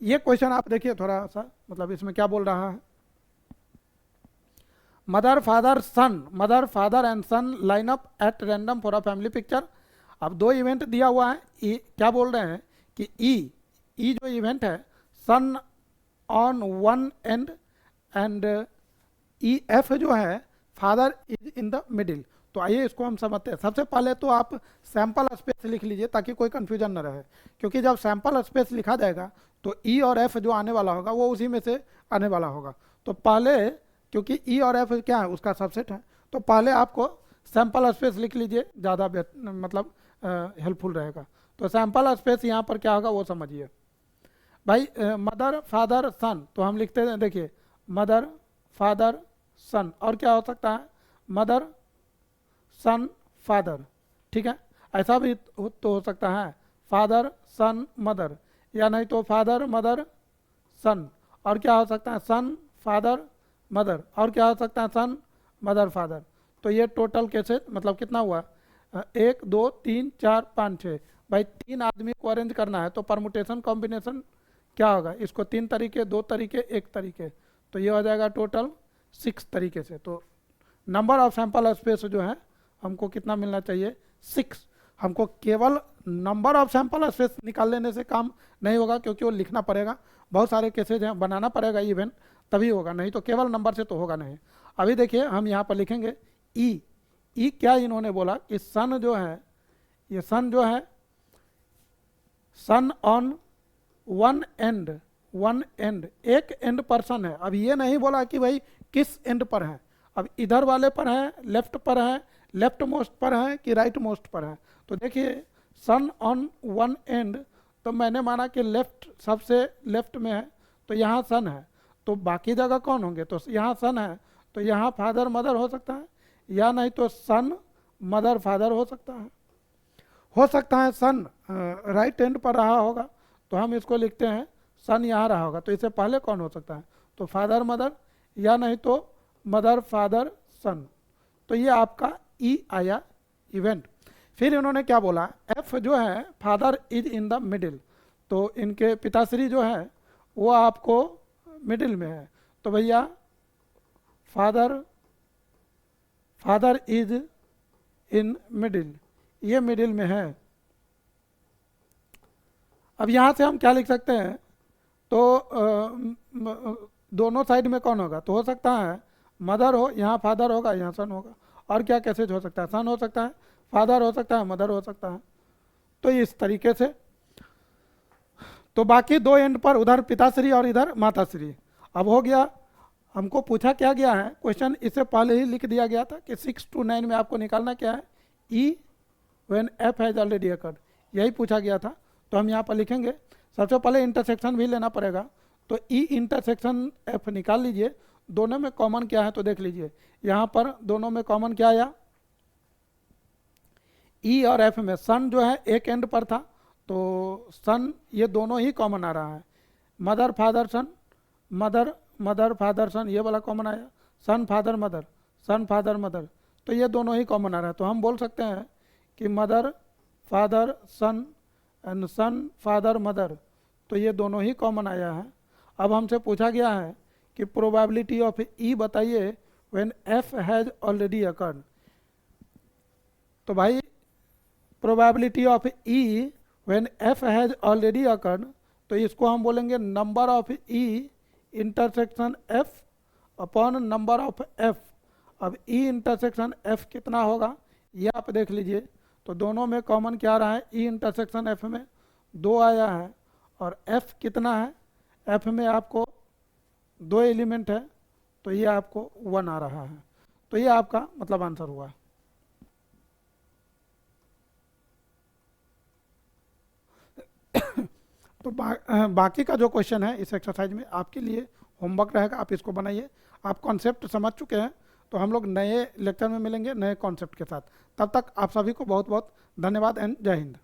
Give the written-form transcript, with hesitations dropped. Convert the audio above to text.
ये क्वेश्चन आप देखिए थोड़ा सा, मतलब इसमें क्या बोल रहा है, mother father and son line up at random for a family picture. अब दो इवेंट दिया हुआ है, क्या बोल रहे हैं कि ई जो इवेंट है, son on one and and E F जो है father is in the middle. तो आइए इसको हम समझते हैं। सबसे पहले तो आप सैंपल स्पेस लिख लीजिए ताकि कोई कंफ्यूजन न रहे, क्योंकि जब सैंपल स्पेस लिखा जाएगा तो ई और एफ जो आने वाला होगा वो उसी में से आने वाला होगा। तो पहले, क्योंकि ई और एफ क्या है, उसका सबसेट है, तो पहले आपको सैंपल स्पेस लिख लीजिए, ज़्यादा मतलब हेल्पफुल रहेगा। तो सैंपल स्पेस यहाँ पर क्या होगा वो समझिए भाई। मदर फादर सन, तो हम लिखते हैं, देखिए मदर फादर सन, और क्या हो सकता है, मदर सन फादर, ठीक है। ऐसा भी तो हो सकता है फादर सन मदर, या नहीं तो फादर मदर सन, और क्या हो सकता है सन फादर मदर, और क्या हो सकता है सन मदर फादर। तो ये टोटल कैसे, मतलब कितना हुआ, 1 2 3 4 5 6। भाई 3 आदमी को अरेंज करना है तो परमुटेशन कॉम्बिनेशन क्या होगा, इसको 3 तरीके, 2 तरीके, 1 तरीके, तो ये हो जाएगा टोटल 6 तरीके से। तो नंबर ऑफ सैंपल स्पेस जो है हमको कितना मिलना चाहिए, 6। हमको केवल नंबर ऑफ सैंपल स्पेस निकाल लेने से काम नहीं होगा, क्योंकि वो लिखना पड़ेगा, बहुत सारे केसेज हैं, बनाना पड़ेगा इवेंट, तभी होगा, नहीं तो केवल नंबर से तो होगा नहीं। अभी देखिए हम यहाँ पर लिखेंगे ई क्या इन्होंने बोला कि सन जो है, ये सन जो है सन ऑन वन एंड एक एंड पर सन है। अब ये नहीं बोला कि भाई किस एंड पर है, अब इधर वाले पर है, लेफ्ट पर है, लेफ्ट मोस्ट पर है कि राइट मोस्ट पर है। तो देखिए सन ऑन वन एंड, तो मैंने माना कि लेफ्ट, सबसे लेफ्ट में है, तो यहाँ सन है, तो बाकी जगह कौन होंगे, तो यहाँ सन है, तो यहाँ फादर मदर हो सकता है, या नहीं तो सन मदर फादर हो सकता है सन राइट एंड पर रहा होगा, तो हम इसको लिखते हैं सन यहाँ रहा होगा, तो इससे पहले कौन हो सकता है, तो फादर मदर, या नहीं तो मदर फादर सन। तो ये आपका ई आया इवेंट। फिर इन्होंने क्या बोला, एफ जो है father is in the middle, तो इनके पिताश्री जो है वो आपको मिडिल में है, तो भैया फादर इज इन मिडिल, ये मिडिल में है। अब यहाँ से हम क्या लिख सकते हैं, तो दोनों साइड में कौन होगा, तो हो सकता है मदर हो, यहाँ फादर होगा, यहाँ सन होगा, और क्या कैसे हो सकता है, सन हो सकता है, फादर हो सकता है, मदर हो सकता है। तो इस तरीके से, तो बाकी दो एंड पर, उधर पिताश्री और इधर माताश्री। अब हो गया, हमको पूछा क्या गया है क्वेश्चन, इससे पहले ही लिख दिया गया था कि 6 to 9 में आपको निकालना क्या है, E when F has already occurred, यही पूछा गया था। तो हम यहाँ पर लिखेंगे, सबसे पहले इंटरसेक्शन भी लेना पड़ेगा, तो ई इंटरसेक्शन एफ निकाल लीजिए, दोनों में कॉमन क्या है, तो देख लीजिए यहाँ पर दोनों में कॉमन क्या आया, ई और एफ में सन जो है एक एंड पर था, तो सन ये दोनों ही कॉमन आ रहा है, मदर फादर सन, मदर फादर सन, ये वाला कॉमन आया, सन फादर मदर, तो ये दोनों ही कॉमन आ रहा है। तो हम बोल सकते हैं कि mother father son and son father mother, तो ये दोनों ही कॉमन आया है। अब हमसे पूछा गया है कि प्रोबेबिलिटी ऑफ ई बताइए when F has already occurred. तो भाई probability of E when F has already occurred, तो इसको हम बोलेंगे number of E intersection F upon number of F. अब ई इंटरसेक्शन एफ कितना होगा ये आप देख लीजिए, तो दोनों में कॉमन क्या रहा है, ई इंटरसेक्शन एफ में 2 आया है, और एफ कितना है, एफ में आपको 2 एलिमेंट है, तो ये आपको 1 आ रहा है। तो ये आपका मतलब आंसर हुआ। तो बाकी का जो क्वेश्चन है इस एक्सरसाइज में आपके लिए होमवर्क रहेगा, आप इसको बनाइए। आप कॉन्सेप्ट समझ चुके हैं, तो हम लोग नए लेक्चर में मिलेंगे नए कॉन्सेप्ट के साथ। तब तक आप सभी को बहुत बहुत धन्यवाद एंड जय हिंद।